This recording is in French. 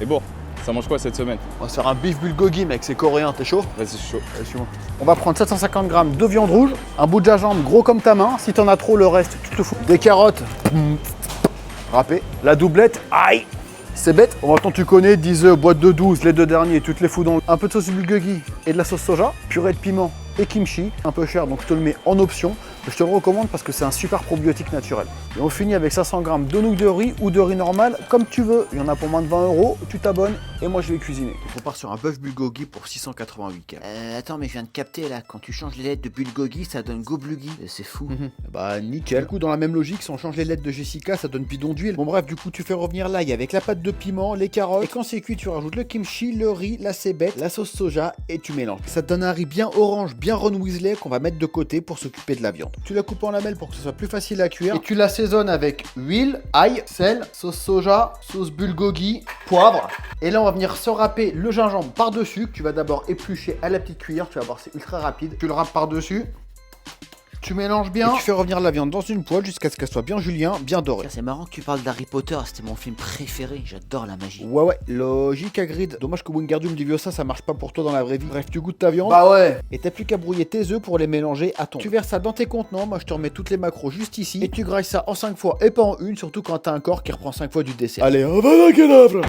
Et bon, ça mange quoi cette semaine? On va se faire un beef bulgogi, mec, c'est coréen, t'es chaud? Vas-y, je suis chaud. Allez, suis-moi. On va prendre 750 grammes de viande rouge, un bout de gingembre gros comme ta main. Si t'en as trop, le reste, tu te le fous. Des carottes râpées. La doublette, aïe, c'est bête. En même temps, tu connais, 10 œufs, boîte de 12, les deux derniers, tu te les fous dans un peu de sauce bulgogi et de la sauce soja, purée de piment et kimchi. Un peu cher, donc je te le mets en option. Je te le recommande parce que c'est un super probiotique naturel. Et on finit avec 500 grammes de nouilles de riz ou de riz normal, comme tu veux. Il y en a pour moins de 20 €. Tu t'abonnes et moi je vais cuisiner. On part sur un bœuf bulgogi pour 688 calories. Attends, mais je viens de capter là, quand tu changes les lettres de bulgogi, ça donne goblugi. C'est fou. Bah nickel. Du coup, dans la même logique, si on change les lettres de Jessica, ça donne bidon d'huile. Bon bref, du coup, tu fais revenir l'ail avec la pâte de piment, les carottes. Et quand c'est cuit, tu rajoutes le kimchi, le riz, la cébette, la sauce soja et tu mélanges. Ça te donne un riz bien orange, bien renouiselé qu'on va mettre de côté pour s'occuper de la viande. Tu la coupes en lamelles pour que ce soit plus facile à cuire. Et tu l'assaisonnes avec huile, ail, sel, sauce soja, sauce bulgogi, poivre. Et là, on va venir se râper le gingembre par-dessus. Tu vas d'abord éplucher à la petite cuillère. Tu vas voir, c'est ultra rapide. Tu le râpes par-dessus. Tu mélanges bien. Et tu fais revenir la viande dans une poêle jusqu'à ce qu'elle soit bien julien, bien dorée. C'est marrant que tu parles d'Harry Potter, c'était mon film préféré. J'adore la magie. Ouais, logique, Hagrid. Dommage que Wingardium Leviosa, ça marche pas pour toi dans la vraie vie. Bref, tu goûtes ta viande. Bah ouais. Et t'as plus qu'à brouiller tes œufs pour les mélanger à ton. Tu verses ça dans tes contenants. Moi, je te remets toutes les macros juste ici. Et tu grailles ça en 5 fois et pas en une, surtout quand t'as un corps qui reprend 5 fois du dessert. Allez, on va la cadavre.